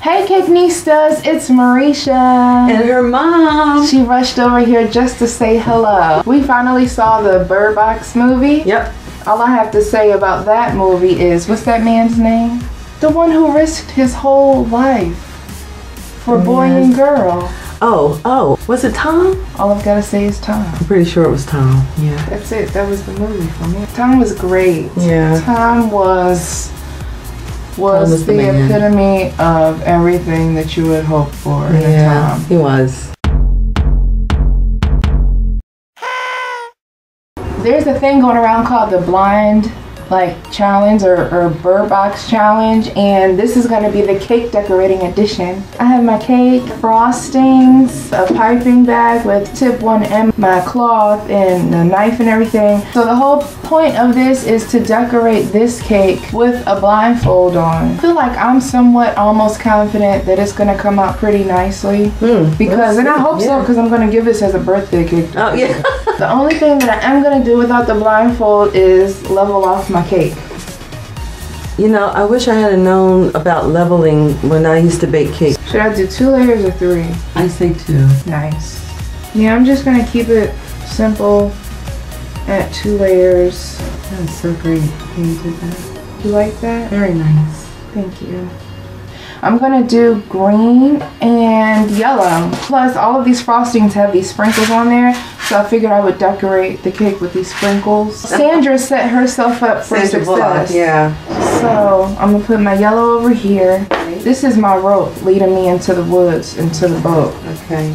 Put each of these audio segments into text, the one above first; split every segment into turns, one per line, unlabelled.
Hey Cakenistas, it's Marisha.
And her mom.
She rushed over here just to say hello. We finally saw the Bird Box movie.
Yep.
All I have to say about that movie is, what's that man's name? The one who risked his whole life for boy and girl.
Oh, was it Tom?
All I've got to say is Tom.
I'm pretty sure it was Tom, yeah.
That's it, that was the movie for me. Tom was great.
Yeah.
Tom was the epitome of everything that you would hope for in a Tom.
He was.
There's a thing going around called the blind challenge or Bird Box challenge, and this is going to be the cake decorating edition. I have my cake, frostings, a piping bag with tip 1M, my cloth and the knife and everything. So the whole point of this is to decorate this cake with a blindfold on. I feel like I'm somewhat almost confident that it's going to come out pretty nicely because, and I hope so, because I'm going to give this as a birthday cake.
Oh yeah.
The only thing that I am going to do without the blindfold is level off my cake.
You know, I wish I had known about leveling when I used to bake cake.
Should I do 2 layers or 3?
I say 2.
Nice. Yeah, I'm just going to keep it simple at 2 layers.
That's so great. You did that.
You like that?
Very nice.
Thank you. I'm gonna do green and yellow. Plus all of these frostings have these sprinkles on there, so I figured I would decorate the cake with these sprinkles. Sandra set herself up for success.
Yeah.
So I'm gonna put my yellow over here. This is my rope leading me into the woods, into the boat.
Okay.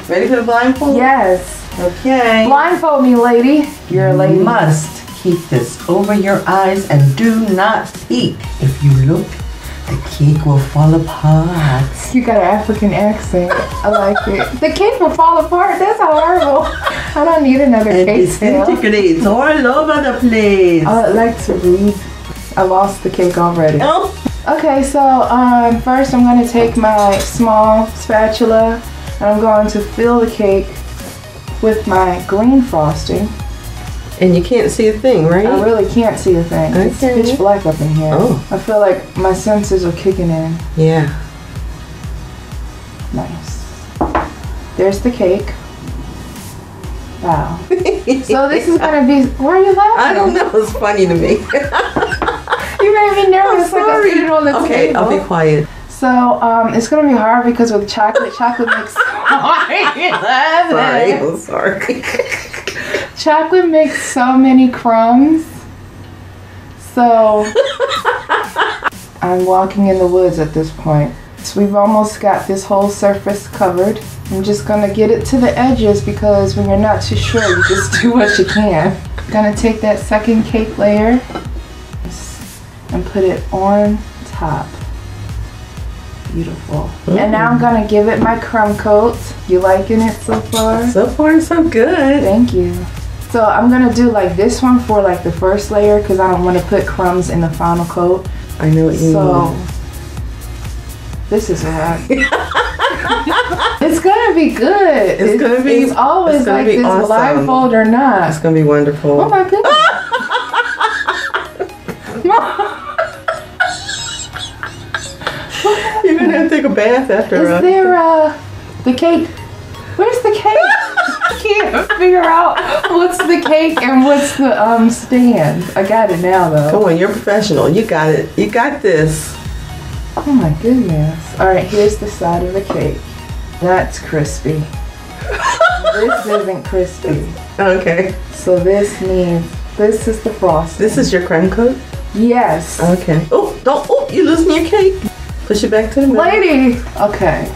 Ready for the blindfold?
Yes.
Okay.
Blindfold me, lady. You're a lady.
You must keep this over your eyes and do not peek. If you look, the cake will fall apart.
You got an African accent. I like it. The cake will fall apart? That's horrible. I don't need another cake sale.
It's all over the place.
I like to read. I lost the cake already.
Oh.
Okay, so first I'm going to take my small spatula and I'm going to fill the cake with my green frosting.
And you can't see a thing, right?
I really can't see a thing. Okay. It's pitch black up in here.
Oh.
I feel like my senses are kicking in.
Yeah.
Nice. There's the cake. Wow. So this is going to be... Why are you laughing?
I don't know. It's funny to me.
You made me nervous. Like I put it on the table.
Okay, I'll be quiet.
So it's going to be hard because with chocolate makes...
Sorry, I'm sorry.
Chocolate makes so many crumbs. So I'm walking in the woods at this point. So we've almost got this whole surface covered. I'm just gonna get it to the edges because when you're not too sure, you just do what you can. Gonna take that second cake layer and put it on top. Beautiful. And now I'm gonna give it my crumb coat. You liking it so far?
So far, so good.
Thank you. So I'm gonna do like this one for like the first layer because I don't want to put crumbs in the final coat.
I know what you mean.
So this is right. It's gonna be good.
It's gonna be.
It's always like this, awesome. Blindfold or not.
It's gonna be wonderful.
Oh my goodness.
You're gonna have to take a bath after.
Is there the cake? Where's the cake? I can't figure out what's the cake and what's the stand. I got it now though.
Come on, you're a professional. You got it. You got this.
Oh my goodness. All right, here's the side of the cake. That's crispy. This isn't crispy.
Okay.
So this means this is the frosting.
This is your creme coat?
Yes.
Okay. Oh, don't. Oh, you're losing your cake. Push it back to the middle.
Lady. Okay.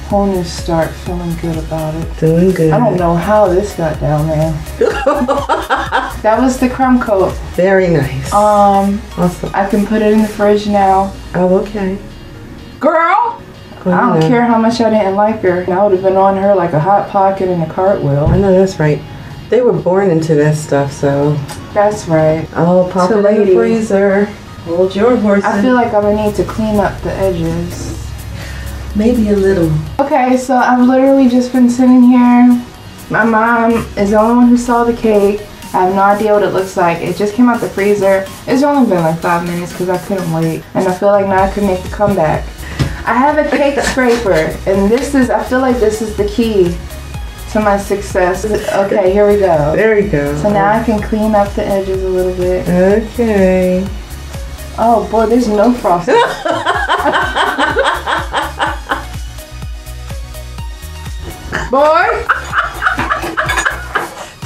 Whole new start, feeling good about it.
Doing good.
I don't know how this got down there. That was the crumb coat.
Very nice.
Awesome. I can put it in the fridge now.
Oh, okay.
Girl! I don't care how much I didn't like her. I would have been on her like a hot pocket in a cartwheel.
I know, that's right. They were born into that stuff, so.
That's right.
Oh, pop it in the freezer. Hold your horses.
I feel like I'm gonna need to clean up the edges.
Maybe a little.
Okay, so I've literally just been sitting here. My mom is the only one who saw the cake. I have no idea what it looks like. It just came out the freezer. It's only been like 5 minutes because I couldn't wait. And I feel like now I could make the comeback. I have a cake scraper, and this is, I feel like this is the key to my success. Okay, here we go.
There we go.
So now I can clean up the edges a little bit.
Okay.
Oh boy, there's no frosting. Boy!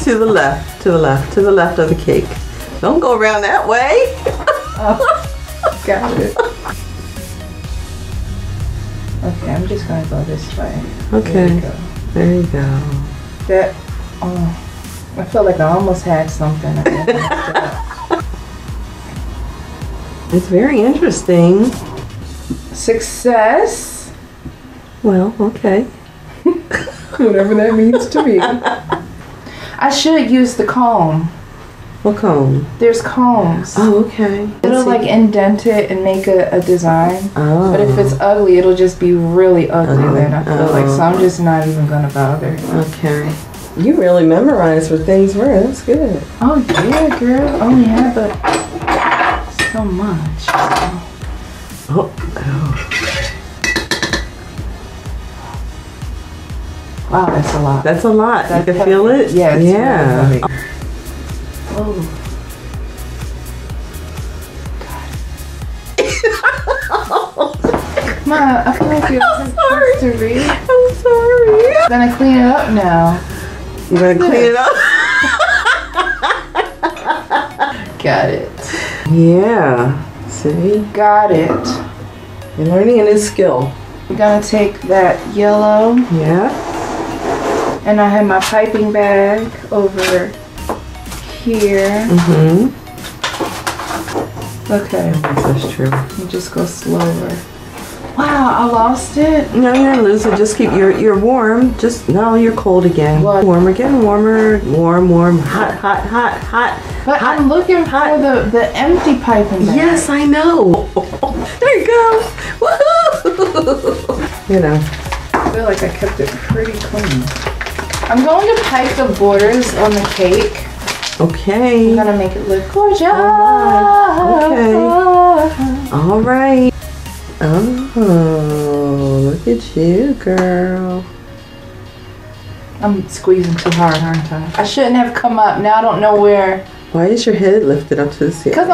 To the left, to the left, to the left of the cake. Don't go around that way.
Oh, got it. Okay, I'm just gonna go this way.
Okay. There you go.
That, oh, I feel like I almost had something.
It's very interesting.
Success.
Well, okay.
Whatever that means to me. I should use the comb.
What comb?
There's combs.
Oh, okay.
It'll like indent it and make a design.
Oh.
But if it's ugly, it'll just be really ugly then, I feel like. So I'm just not even gonna bother.
Okay. You really memorized where things were. That's good.
Oh yeah, girl. Only have so much.
Oh.
Wow, that's a lot.
That's a lot.
That's
you can feel it?
Yeah, it's
yeah.
really heavy. Oh. Ma, I feel like you're supposed to read.
I'm sorry.
I'm gonna clean it up now.
You gonna clean it up?
Got it.
Yeah. See?
Got it.
You're learning a new skill.
We're gonna take that yellow.
Yeah.
And I have my piping bag over here.
Mm-hmm.
Okay.
That's true.
You just go slower. Wow, I lost it.
No, you're gonna lose it. Just keep you're warm. Just no, you're cold again.
What?
Warmer, getting warmer. Warm, warm, hot, hot, hot, hot.
But
hot,
I'm looking for the empty piping bag.
Yes, I know. There you go. Woohoo! You know.
I feel like I kept it pretty clean. I'm going to pipe the borders on the cake.
Okay.
I'm gonna make it look gorgeous.
Okay. All right. Oh, look at you, girl.
I'm squeezing too hard, aren't I? I shouldn't have come up. Now I don't know where.
Why is your head lifted up to the ceiling?
Because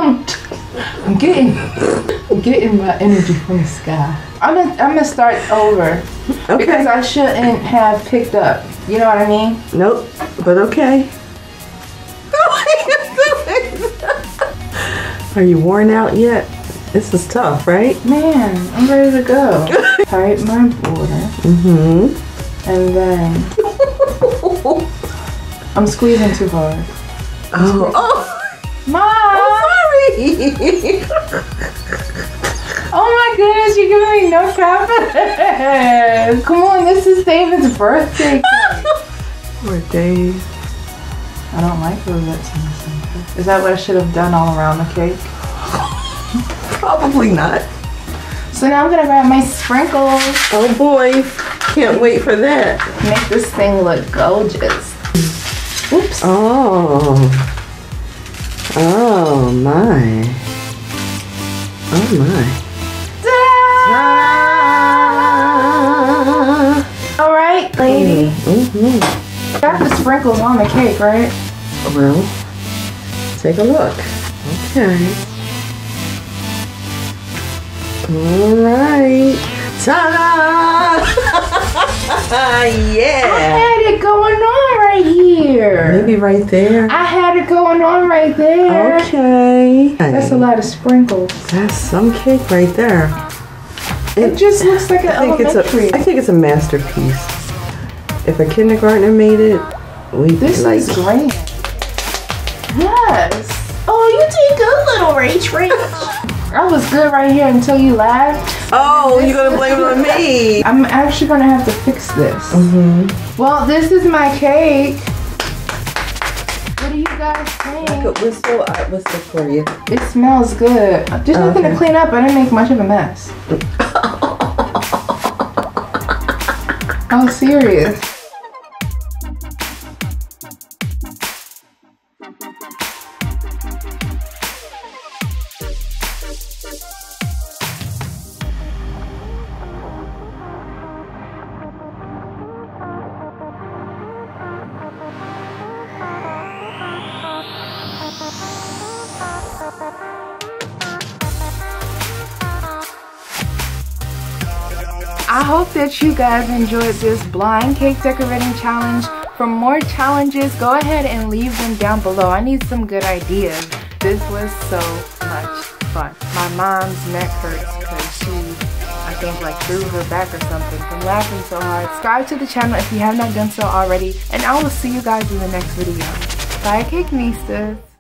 I'm getting my energy from the sky. I'm gonna start over.
Okay.
Because I shouldn't have picked up. You know what I mean?
Nope. But okay. Are you worn out yet? This is tough, right?
Man, I'm ready to go. Pipe my border.
Mm-hmm.
And then I'm squeezing too hard. Mom!
Sorry.
Oh my goodness, you're giving me no confidence. Come on, this is David's birthday cake.
Poor Dave.
I don't like rosettes in the center. Is that what I should have done all around the cake?
Probably not.
So now I'm gonna grab my sprinkles.
Oh boy. Can't wait for that.
Make this thing look gorgeous. Oops.
Oh. Oh my. Oh my.
Ta-da! All right, lady.
Mm-hmm.
Got the sprinkles on the cake, right?
Well, take a look. Okay. All right. Ta-da! Yeah.
I had it going on right here.
Maybe right there.
I had it going on right there.
Okay.
That's a lot of sprinkles.
That's some cake right there.
It just looks like an elementary.
I think it's a masterpiece. If a kindergartner made it, we'd be like,
This is great. Yes. Oh, you did good, little Rach. I was good right here until you laughed.
oh, you're gonna blame it on me.
I'm actually gonna have to fix this.
Mm-hmm.
Well, this is my cake. What do you guys think?
I could whistle for you.
It smells good. There's nothing to clean up. I didn't make much of a mess. I'm serious. I hope that you guys enjoyed this blind cake decorating challenge. For more challenges, go ahead and leave them down below. I need some good ideas. This was so much fun. My mom's neck hurts because she, I think, like threw her back or something from laughing so hard. Subscribe to the channel if you have not done so already, and I will see you guys in the next video. Bye, Cake Mistas.